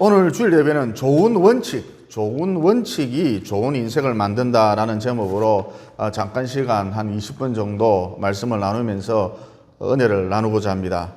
오늘 주일 예배는 좋은 원칙이 좋은 인생을 만든다라는 제목으로 잠깐 시간 한 20분 정도 말씀을 나누면서 은혜를 나누고자 합니다.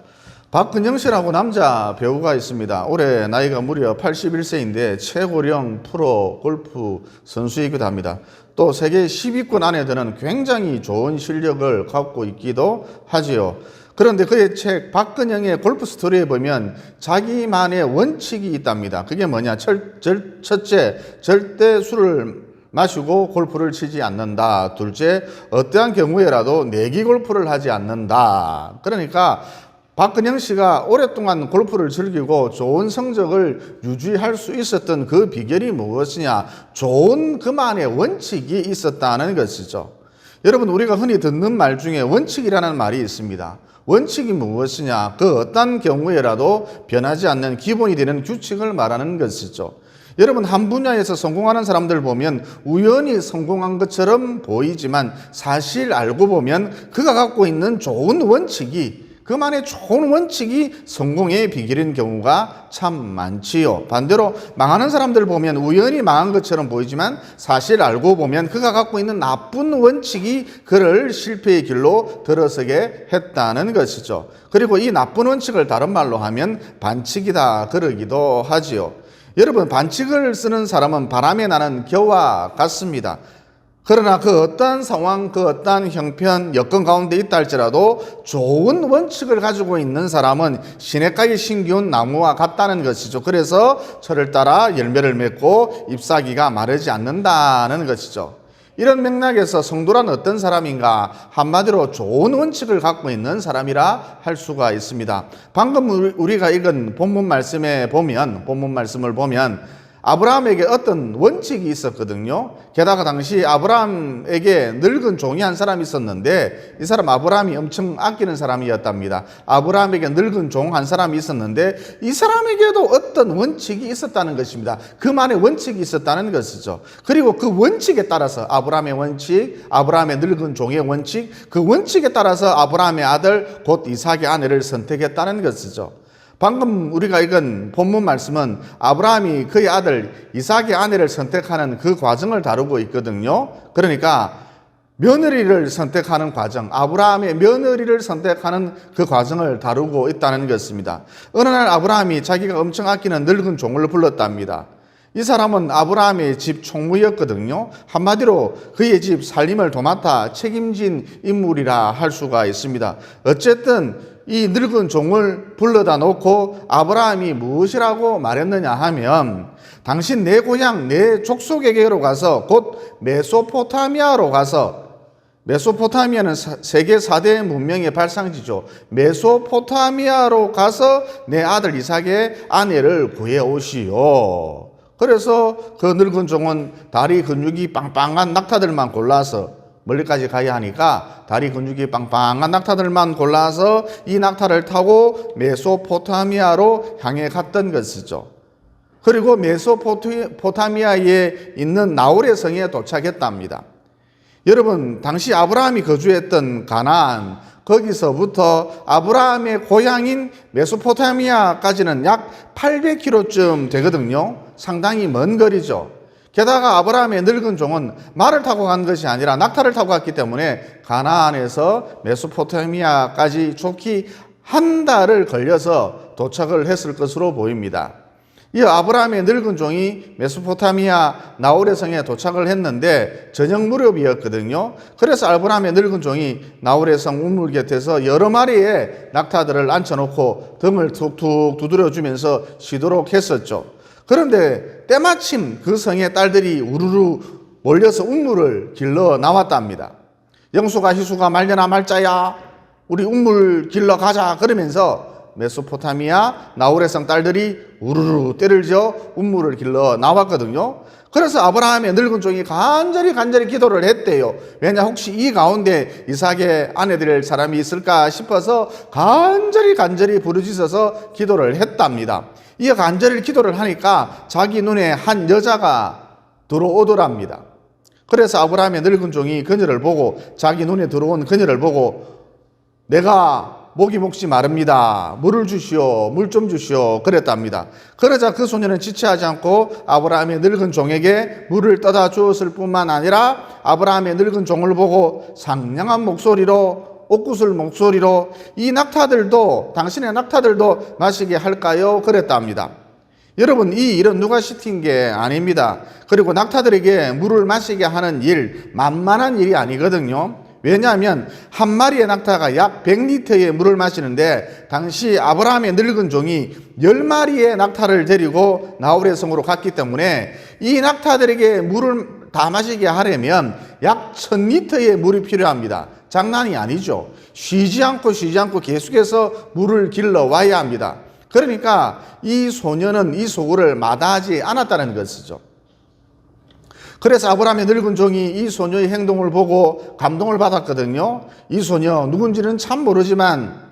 박근영 씨라고 남자 배우가 있습니다. 올해 나이가 무려 81세인데 최고령 프로 골프 선수이기도 합니다. 또 세계 10위권 안에 드는 굉장히 좋은 실력을 갖고 있기도 하지요. 그런데 그의 책 박근영의 골프 스토리에 보면 자기만의 원칙이 있답니다. 그게 뭐냐? 첫째, 절대 술을 마시고 골프를 치지 않는다. 둘째, 어떠한 경우에라도 내기 골프를 하지 않는다. 그러니까 박근영 씨가 오랫동안 골프를 즐기고 좋은 성적을 유지할 수 있었던 그 비결이 무엇이냐? 좋은 그만의 원칙이 있었다는 것이죠. 여러분, 우리가 흔히 듣는 말 중에 원칙이라는 말이 있습니다. 원칙이 무엇이냐? 그 어떤 경우에라도 변하지 않는 기본이 되는 규칙을 말하는 것이죠. 여러분, 한 분야에서 성공하는 사람들 보면 우연히 성공한 것처럼 보이지만 사실 알고 보면 그가 갖고 있는 좋은 원칙이, 그만의 좋은 원칙이 성공의 비결인 경우가 참 많지요. 반대로 망하는 사람들 보면 우연히 망한 것처럼 보이지만 사실 알고 보면 그가 갖고 있는 나쁜 원칙이 그를 실패의 길로 들어서게 했다는 것이죠. 그리고 이 나쁜 원칙을 다른 말로 하면 반칙이다 그러기도 하지요. 여러분, 반칙을 쓰는 사람은 바람에 나는 겨와 같습니다. 그러나 그 어떠한 상황, 그 어떠한 형편, 여건 가운데 있다 할지라도 좋은 원칙을 가지고 있는 사람은 시냇가에 심기운 나무와 같다는 것이죠. 그래서 철을 따라 열매를 맺고 잎사귀가 마르지 않는다는 것이죠. 이런 맥락에서 성도란 어떤 사람인가? 한마디로 좋은 원칙을 갖고 있는 사람이라 할 수가 있습니다. 방금 우리가 읽은 본문 말씀을 보면 아브라함에게 어떤 원칙이 있었거든요. 게다가 당시 아브라함에게 늙은 종이 한 사람이 있었는데 이 사람 아브라함이 엄청 아끼는 사람이었답니다. 아브라함에게 늙은 종 한 사람이 있었는데 이 사람에게도 어떤 원칙이 있었다는 것입니다. 그만의 원칙이 있었다는 것이죠. 그리고 그 원칙에 따라서 아브라함의 원칙, 아브라함의 늙은 종의 원칙, 그 원칙에 따라서 아브라함의 아들 곧 이삭의 아내를 선택했다는 것이죠. 방금 우리가 읽은 본문 말씀은 아브라함이 그의 아들 이삭의 아내를 선택하는 그 과정을 다루고 있거든요. 그러니까 며느리를 선택하는 과정, 아브라함의 며느리를 선택하는 그 과정을 다루고 있다는 것입니다. 어느 날 아브라함이 자기가 엄청 아끼는 늙은 종을 불렀답니다. 이 사람은 아브라함의 집 총무였거든요. 한마디로 그의 집 살림을 도맡아 책임진 인물이라 할 수가 있습니다. 어쨌든 이 늙은 종을 불러다 놓고 아브라함이 무엇이라고 말했느냐 하면 당신 내 고향 내 족속에게로 가서 곧 메소포타미아로 가서, 메소포타미아는 세계 4대 문명의 발상지죠. 메소포타미아로 가서 내 아들 이삭의 아내를 구해오시오. 그래서 그 늙은 종은 다리 근육이 빵빵한 낙타들만 골라서, 멀리까지 가야 하니까 다리 근육이 빵빵한 낙타들만 골라서 이 낙타를 타고 메소포타미아로 향해 갔던 것이죠. 그리고 메소포타미아에 있는 나홀의 성에 도착했답니다. 여러분, 당시 아브라함이 거주했던 가나안, 거기서부터 아브라함의 고향인 메소포타미아까지는 약 800km쯤 되거든요. 상당히 먼 거리죠. 게다가 아브라함의 늙은 종은 말을 타고 간 것이 아니라 낙타를 타고 갔기 때문에 가나안에서 메소포타미아까지 좋기 한 달을 걸려서 도착을 했을 것으로 보입니다. 이 아브라함의 늙은 종이 메소포타미아 나홀의 성에 도착을 했는데 저녁 무렵이었거든요. 그래서 아브라함의 늙은 종이 나홀의 성 우물 곁에서 여러 마리의 낙타들을 앉혀놓고 등을 툭툭 두드려주면서 쉬도록 했었죠. 그런데 때마침 그 성의 딸들이 우르르 몰려서 우물을 길러 나왔답니다. 영수가 희수가 말려나 말자야, 우리 우물 길러 가자 그러면서 메소포타미아 나홀의 성 딸들이 우르르 때를 지어 우물을 길러 나왔거든요. 그래서 아브라함의 늙은 종이 간절히 기도를 했대요. 왜냐, 혹시 이 가운데 이삭의 아내 될 사람이 있을까 싶어서 간절히 부르짖어서 기도를 했답니다. 이 간절히 기도를 하니까 자기 눈에 한 여자가 들어오더랍니다. 그래서 아브라함의 늙은 종이 그녀를 보고, 자기 눈에 들어온 그녀를 보고, 내가 목이 목시 마릅니다. 물을 주시오, 물 좀 주시오 그랬답니다. 그러자 그 소녀는 지체하지 않고 아브라함의 늙은 종에게 물을 떠다 주었을 뿐만 아니라 아브라함의 늙은 종을 보고 상냥한 목소리로, 옥구슬 목소리로 이 낙타들도, 당신의 낙타들도 마시게 할까요? 그랬답니다. 여러분, 이 일은 누가 시킨 게 아닙니다. 그리고 낙타들에게 물을 마시게 하는 일, 만만한 일이 아니거든요. 왜냐하면 한 마리의 낙타가 약 100리터의 물을 마시는데 당시 아브라함의 늙은 종이 10마리의 낙타를 데리고 나홀의 성으로 갔기 때문에 이 낙타들에게 물을 다 마시게 하려면 약 1000리터의 물이 필요합니다. 장난이 아니죠. 쉬지 않고 계속해서 물을 길러와야 합니다. 그러니까 이 소녀는 이 소굴을 마다하지 않았다는 것이죠. 그래서 아브라함의 늙은 종이 이 소녀의 행동을 보고 감동을 받았거든요. 이 소녀 누군지는 참 모르지만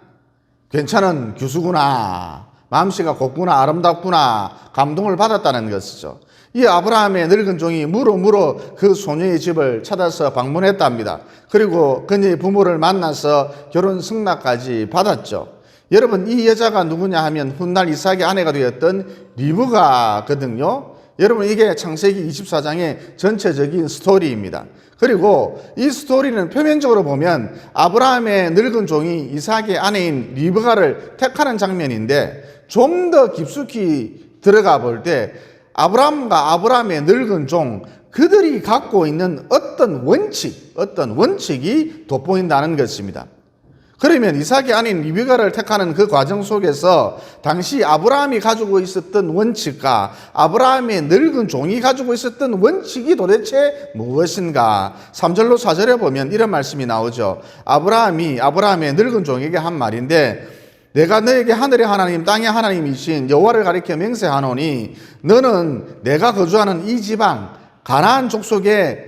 괜찮은 교수구나, 마음씨가 곱구나, 아름답구나 감동을 받았다는 것이죠. 이 아브라함의 늙은 종이 무로 그 소녀의 집을 찾아서 방문했답니다. 그리고 그녀의 부모를 만나서 결혼 승낙까지 받았죠. 여러분, 이 여자가 누구냐 하면 훗날 이삭의 아내가 되었던 리브가거든요. 여러분, 이게 창세기 24장의 전체적인 스토리입니다. 그리고 이 스토리는 표면적으로 보면 아브라함의 늙은 종이 이삭의 아내인 리브가를 택하는 장면인데 좀 더 깊숙이 들어가 볼 때 아브라함과 아브라함의 늙은 종, 그들이 갖고 있는 어떤 원칙이 돋보인다는 것입니다. 그러면 이삭의 아내인 리브가를 택하는 그 과정 속에서 당시 아브라함이 가지고 있었던 원칙과 아브라함의 늙은 종이 가지고 있었던 원칙이 도대체 무엇인가? 3절로 4절에 보면 이런 말씀이 나오죠. 아브라함이 아브라함의 늙은 종에게 한 말인데, 내가 너에게 하늘의 하나님 땅의 하나님이신 여호와를 가리켜 맹세하노니 너는 내가 거주하는 이 지방 가나안 족속의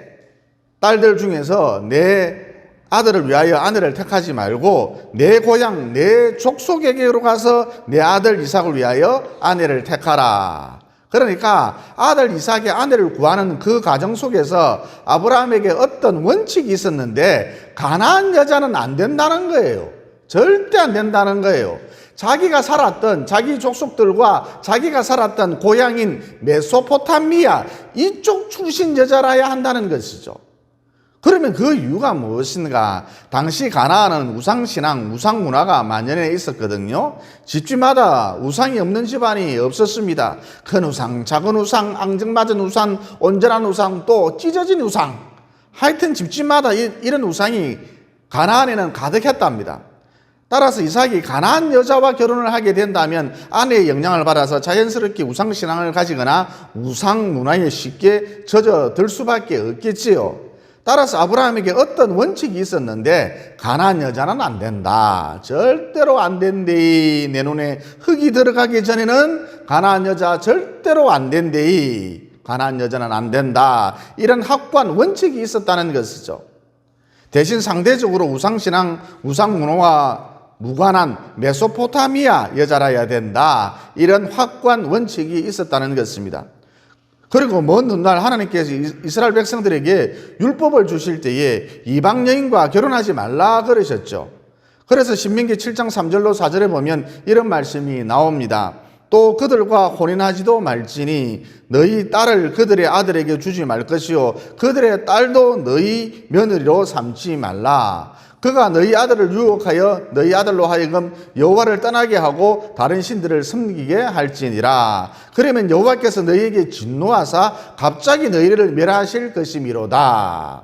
딸들 중에서 내 아들을 위하여 아내를 택하지 말고 내 고향 내 족속에게로 가서 내 아들 이삭을 위하여 아내를 택하라. 그러니까 아들 이삭의 아내를 구하는 그 과정 속에서 아브라함에게 어떤 원칙이 있었는데 가나안 여자는 안 된다는 거예요. 절대 안 된다는 거예요. 자기가 살았던 자기 족속들과 자기가 살았던 고향인 메소포타미아 이쪽 출신 여자라야 한다는 것이죠. 그러면 그 이유가 무엇인가? 당시 가나안은 우상신앙, 우상문화가 만연해 있었거든요. 집집마다 우상이 없는 집안이 없었습니다. 큰 우상, 작은 우상, 앙증맞은 우상, 온전한 우상, 또 찢어진 우상. 하여튼 집집마다 이런 우상이 가나안에는 가득했답니다. 따라서 이삭이 가나안 여자와 결혼을 하게 된다면 아내의 영향을 받아서 자연스럽게 우상신앙을 가지거나 우상문화에 쉽게 젖어들 수밖에 없겠지요. 따라서 아브라함에게 어떤 원칙이 있었는데 가나안 여자는 안 된다. 절대로 안 된대. 내 눈에 흙이 들어가기 전에는 가나안 여자 절대로 안 된대. 가나안 여자는 안 된다. 이런 확고한 원칙이 있었다는 것이죠. 대신 상대적으로 우상신앙, 우상문화와 무관한 메소포타미아 여자라야 된다. 이런 확고한 원칙이 있었다는 것입니다. 그리고 먼 훗날 하나님께서 이스라엘 백성들에게 율법을 주실 때에 이방 여인과 결혼하지 말라 그러셨죠. 그래서 신명기 7장 3절로 4절에 보면 이런 말씀이 나옵니다. 또 그들과 혼인하지도 말지니 너희 딸을 그들의 아들에게 주지 말 것이요 그들의 딸도 너희 며느리로 삼지 말라. 그가 너희 아들을 유혹하여 너희 아들로 하여금 여호와를 떠나게 하고 다른 신들을 섬기게 할지니라. 그러면 여호와께서 너희에게 진노하사 갑자기 너희를 멸하실 것이미로다.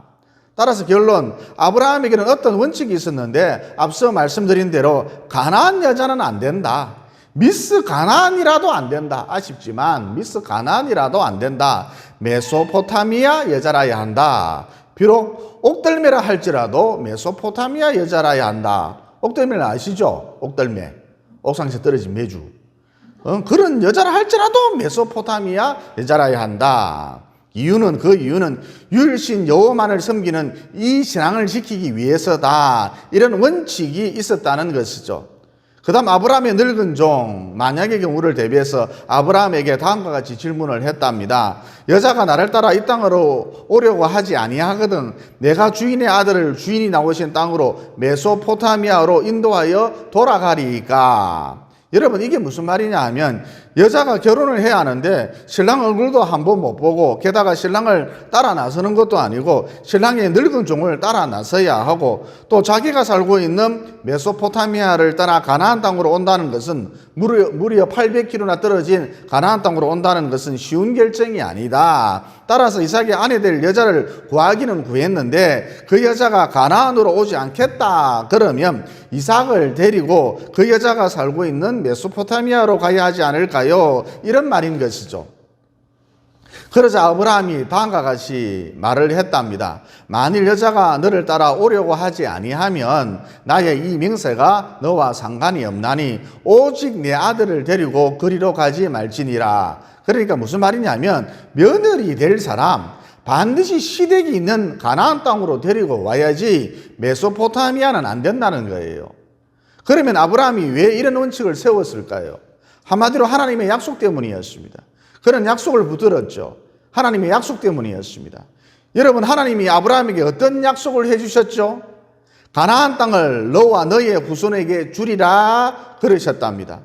따라서 결론, 아브라함에게는 어떤 원칙이 있었는데 앞서 말씀드린 대로 가나안 여자는 안 된다. 미스 가나안이라도 안 된다. 아쉽지만 미스 가나안이라도 안 된다. 메소포타미아 여자라야 한다. 비록 옥덜매라 할지라도 메소포타미아 여자라야 한다. 옥덜매는 아시죠? 옥덜매. 옥상에서 떨어진 메주. 그런 여자라 할지라도 메소포타미아 여자라야 한다. 그 이유는 유일신 여호와만을 섬기는 이 신앙을 지키기 위해서다. 이런 원칙이 있었다는 것이죠. 그 다음 아브라함의 늙은 종, 만약의 경우를 대비해서 아브라함에게 다음과 같이 질문을 했답니다. 여자가 나를 따라 이 땅으로 오려고 하지 아니하거든 내가 주인의 아들을 주인이 나오신 땅으로 메소포타미아로 인도하여 돌아가리이까. 여러분 이게 무슨 말이냐 하면 여자가 결혼을 해야 하는데 신랑 얼굴도 한번 못 보고 게다가 신랑을 따라 나서는 것도 아니고 신랑의 늙은 종을 따라 나서야 하고 또 자기가 살고 있는 메소포타미아를 따라 가나안 땅으로 온다는 것은 무려 800km나 떨어진 가나안 땅으로 온다는 것은 쉬운 결정이 아니다. 따라서 이삭의 아내 될 여자를 구하기는 구했는데 그 여자가 가나안으로 오지 않겠다 그러면 이삭을 데리고 그 여자가 살고 있는 메소포타미아로 가야 하지 않을까요? 이런 말인 것이죠. 그러자 아브라함이 다음과 같이 말을 했답니다. 만일 여자가 너를 따라 오려고 하지 아니하면 나의 이 명세가 너와 상관이 없나니 오직 내 아들을 데리고 그리로 가지 말지니라. 그러니까 무슨 말이냐면 며느리 될 사람 반드시 시댁이 있는 가나안 땅으로 데리고 와야지 메소포타미아는 안 된다는 거예요. 그러면 아브라함이 왜 이런 원칙을 세웠을까요? 한마디로 하나님의 약속 때문이었습니다. 그런 약속을 붙들었죠. 하나님의 약속 때문이었습니다. 여러분 하나님이 아브라함에게 어떤 약속을 해주셨죠? 가나안 땅을 너와 너의 후손에게 주리라 그러셨답니다.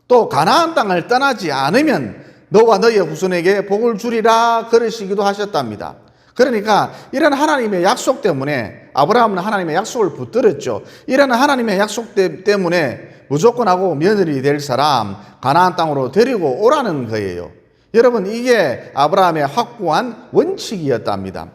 또 가나안 땅을 떠나지 않으면 너와 너의 후손에게 복을 주리라 그러시기도 하셨답니다. 그러니까 이런 하나님의 약속 때문에 아브라함은 하나님의 약속을 붙들었죠. 이런 하나님의 약속 때문에 무조건 하고 며느리 될 사람 가나안 땅으로 데리고 오라는 거예요. 여러분 이게 아브라함의 확고한 원칙이었답니다.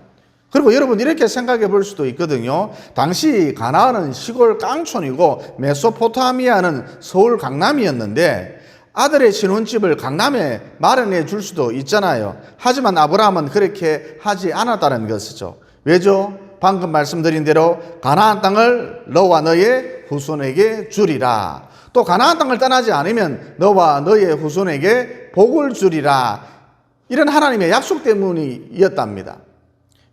그리고 여러분 이렇게 생각해 볼 수도 있거든요. 당시 가나안은 시골 깡촌이고 메소포타미아는 서울 강남이었는데 아들의 신혼집을 강남에 마련해 줄 수도 있잖아요. 하지만 아브라함은 그렇게 하지 않았다는 것이죠. 왜죠? 방금 말씀드린 대로 가나안 땅을 너와 너의 후손에게 주리라. 또 가나안 땅을 떠나지 않으면 너와 너의 후손에게 복을 주리라. 이런 하나님의 약속 때문이었답니다.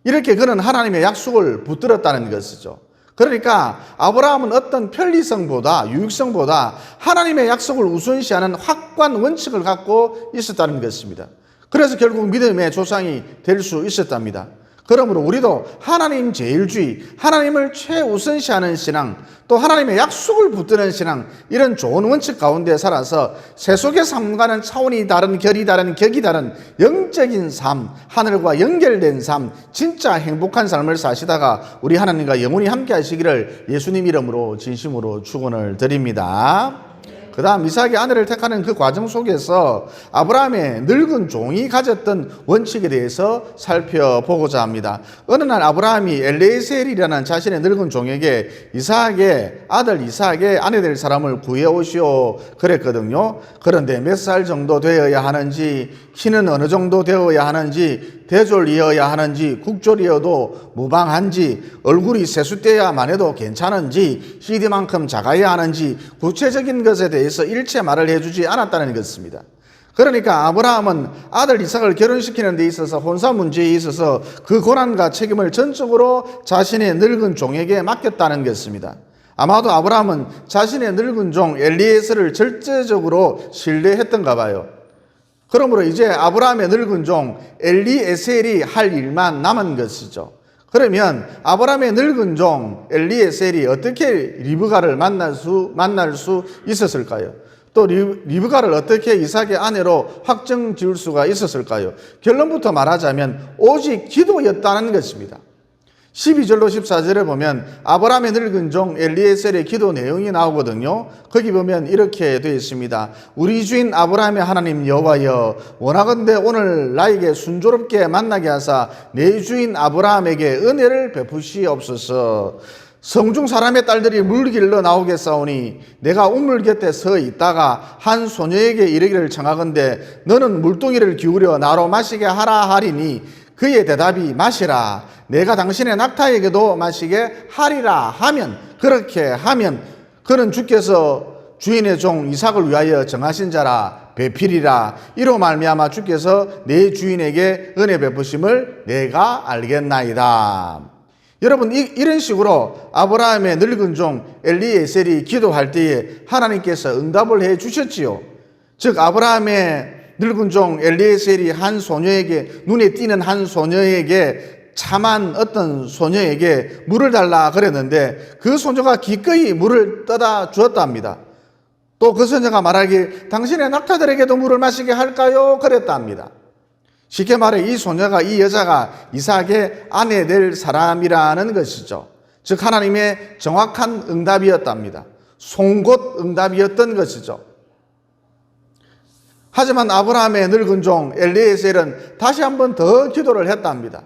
이렇게 그는 하나님의 약속을 붙들었다는 것이죠. 그러니까 아브라함은 어떤 편리성보다 유익성보다 하나님의 약속을 우선시하는 확고한 원칙을 갖고 있었다는 것입니다. 그래서 결국 믿음의 조상이 될 수 있었답니다. 그러므로 우리도 하나님 제일주의, 하나님을 최우선시하는 신앙, 또 하나님의 약속을 붙드는 신앙, 이런 좋은 원칙 가운데 살아서 세속의 삶과는 차원이 다른, 결이 다른, 격이 다른 영적인 삶, 하늘과 연결된 삶, 진짜 행복한 삶을 사시다가 우리 하나님과 영원히 함께 하시기를 예수님 이름으로 진심으로 축원을 드립니다. 그 다음 이삭의 아내를 택하는 그 과정 속에서 아브라함의 늙은 종이 가졌던 원칙에 대해서 살펴보고자 합니다. 어느 날 아브라함이 엘리에셀이라는 자신의 늙은 종에게 이삭의 아들 이삭의 아내 될 사람을 구해오시오 그랬거든요. 그런데 몇 살 정도 되어야 하는지, 키는 어느 정도 되어야 하는지, 대졸이어야 하는지, 국졸이어도 무방한지, 얼굴이 세숫대야만 해도 괜찮은지, CD만큼 작아야 하는지 구체적인 것에 대해서 일체 말을 해주지 않았다는 것입니다. 그러니까 아브라함은 아들 이삭을 결혼시키는 데 있어서 혼사 문제에 있어서 그 고난과 책임을 전적으로 자신의 늙은 종에게 맡겼다는 것입니다. 아마도 아브라함은 자신의 늙은 종 엘리에셀을 절대적으로 신뢰했던가 봐요. 그러므로 이제 아브라함의 늙은 종 엘리에셀이 할 일만 남은 것이죠. 그러면 아브라함의 늙은 종 엘리에셀이 어떻게 리브가를 만날 수 있었을까요? 또 리브가를 어떻게 이삭의 아내로 확정 지을 수가 있었을까요? 결론부터 말하자면 오직 기도였다는 것입니다. 12절로 14절에 보면 아브라함의 늙은 종 엘리에셀의 기도 내용이 나오거든요. 거기 보면 이렇게 되어 있습니다. 우리 주인 아브라함의 하나님 여호와여, 원하건대 오늘 나에게 순조롭게 만나게 하사 내 주인 아브라함에게 은혜를 베푸시옵소서. 성중 사람의 딸들이 물길로 나오겠사오니 내가 우물 곁에 서 있다가 한 소녀에게 이르기를 청하건대 너는 물동이를 기울여 나로 마시게 하라 하리니 그의 대답이 마시라. 내가 당신의 낙타에게도 마시게 하리라 하면, 그렇게 하면 그는 주께서 주인의 종 이삭을 위하여 정하신 자라 배필이라. 이로 말미암아 주께서 내 주인에게 은혜 베푸심을 내가 알겠나이다. 여러분, 이런 식으로 아브라함의 늙은 종 엘리에셀이 기도할 때에 하나님께서 응답을 해 주셨지요. 즉 아브라함의 늙은 종 엘리에셀이 한 소녀에게, 눈에 띄는 한 소녀에게, 참한 어떤 소녀에게 물을 달라 그랬는데 그 소녀가 기꺼이 물을 떠다 주었답니다. 또 그 소녀가 말하길 당신의 낙타들에게도 물을 마시게 할까요? 그랬답니다. 쉽게 말해 이 소녀가, 이 여자가 이삭의 아내 될 사람이라는 것이죠. 즉 하나님의 정확한 응답이었답니다. 송곳 응답이었던 것이죠. 하지만 아브라함의 늙은 종 엘리에셀은 다시 한번 더 기도를 했답니다.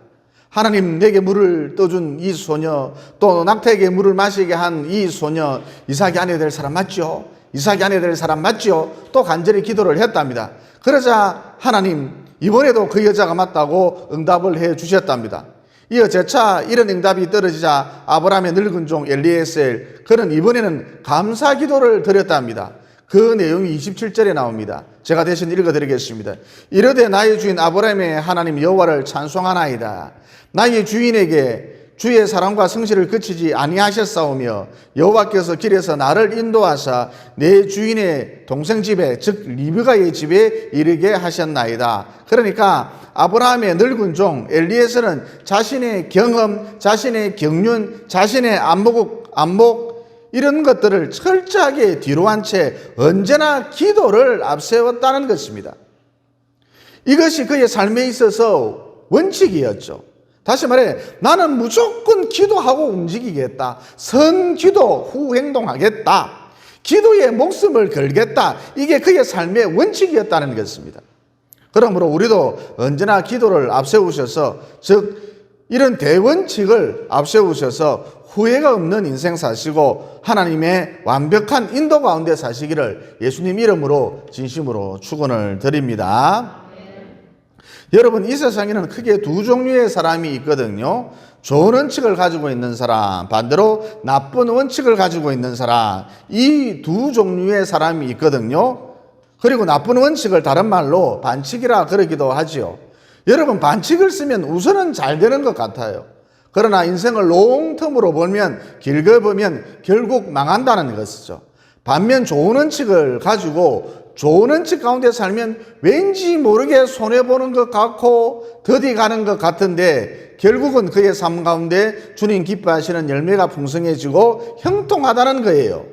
하나님, 내게 물을 떠준 이 소녀, 또 낙타에게 물을 마시게 한 이 소녀, 이삭이 아내 될 사람 맞죠? 이삭이 아내 될 사람 맞죠? 또 간절히 기도를 했답니다. 그러자 하나님, 이번에도 그 여자가 맞다고 응답을 해 주셨답니다. 이어 재차 이런 응답이 떨어지자 아브라함의 늙은 종 엘리에셀, 그는 이번에는 감사 기도를 드렸답니다. 그 내용이 27절에 나옵니다. 제가 대신 읽어드리겠습니다. 이르되 나의 주인 아브라함의 하나님 여호와를 찬송하나이다. 나의 주인에게 주의 사랑과 성실을 그치지 아니하셨사오며 여호와께서 길에서 나를 인도하사 내 주인의 동생 집에, 즉 리브가의 집에 이르게 하셨나이다. 그러니까 아브라함의 늙은 종 엘리에셀은 자신의 경험, 자신의 경륜, 자신의 안목 이런 것들을 철저하게 뒤로 한 채 언제나 기도를 앞세웠다는 것입니다. 이것이 그의 삶에 있어서 원칙이었죠. 다시 말해 나는 무조건 기도하고 움직이겠다. 선기도 후 행동하겠다. 기도에 목숨을 걸겠다. 이게 그의 삶의 원칙이었다는 것입니다. 그러므로 우리도 언제나 기도를 앞세우셔서, 즉 이런 대원칙을 앞세우셔서 후회가 없는 인생 사시고 하나님의 완벽한 인도 가운데 사시기를 예수님 이름으로 진심으로 축원을 드립니다. 여러분, 이 세상에는 크게 두 종류의 사람이 있거든요. 좋은 원칙을 가지고 있는 사람, 반대로 나쁜 원칙을 가지고 있는 사람, 이 두 종류의 사람이 있거든요. 그리고 나쁜 원칙을 다른 말로 반칙이라 그러기도 하지요. 여러분, 반칙을 쓰면 우선은 잘 되는 것 같아요. 그러나 인생을 롱텀으로 보면, 길게 보면 결국 망한다는 것이죠. 반면 좋은 원칙을 가지고 좋은 원칙 가운데 살면 왠지 모르게 손해보는 것 같고 더디 가는 것 같은데 결국은 그의 삶 가운데 주님 기뻐하시는 열매가 풍성해지고 형통하다는 거예요.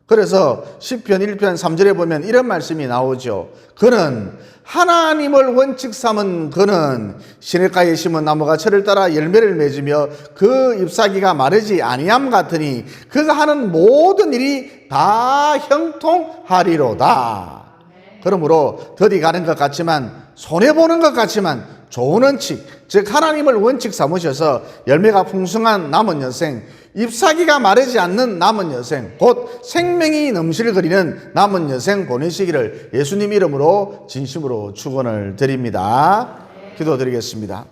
그래서 시편 1편 3절에 보면 이런 말씀이 나오죠. 그는 하나님을 원칙 삼은 그는 시냇가에 심은 나무가 철을 따라 열매를 맺으며 그 잎사귀가 마르지 아니함 같으니 그가 하는 모든 일이 다 형통하리로다. 그러므로 더디 가는 것 같지만, 손해보는 것 같지만 좋은 원칙, 즉 하나님을 원칙 삼으셔서 열매가 풍성한 남은 여생, 잎사귀가 마르지 않는 남은 여생, 곧 생명이 넘실거리는 남은 여생 보내시기를 예수님 이름으로 진심으로 축원을 드립니다. 기도드리겠습니다.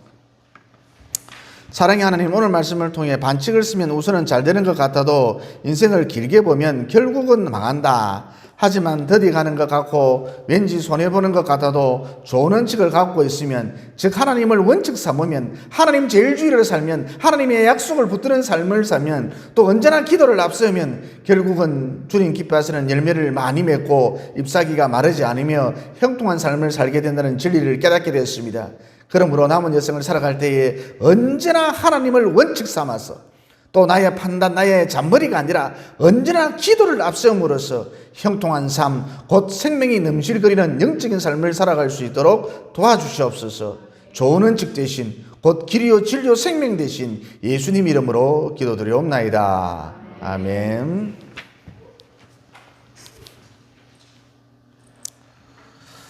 사랑의 하나님, 오늘 말씀을 통해 반칙을 쓰면 우선은 잘 되는 것 같아도 인생을 길게 보면 결국은 망한다. 하지만 더디 가는 것 같고 왠지 손해보는 것 같아도 좋은 원칙을 갖고 있으면, 즉 하나님을 원칙 삼으면, 하나님 제일주의를 살면, 하나님의 약속을 붙드는 삶을 살면, 또 언제나 기도를 앞세우면 결국은 주님 기뻐하시는 열매를 많이 맺고 잎사귀가 마르지 않으며 형통한 삶을 살게 된다는 진리를 깨닫게 되었습니다. 그러므로 남은 여생을 살아갈 때에 언제나 하나님을 원칙 삼아서, 또 나의 판단, 나의 잔머리가 아니라 언제나 기도를 앞세움으로써 형통한 삶, 곧 생명이 넘실거리는 영적인 삶을 살아갈 수 있도록 도와주시옵소서. 좋은 원칙 대신, 곧 길이요 진리요 생명 대신 예수님 이름으로 기도드리옵나이다. 아멘.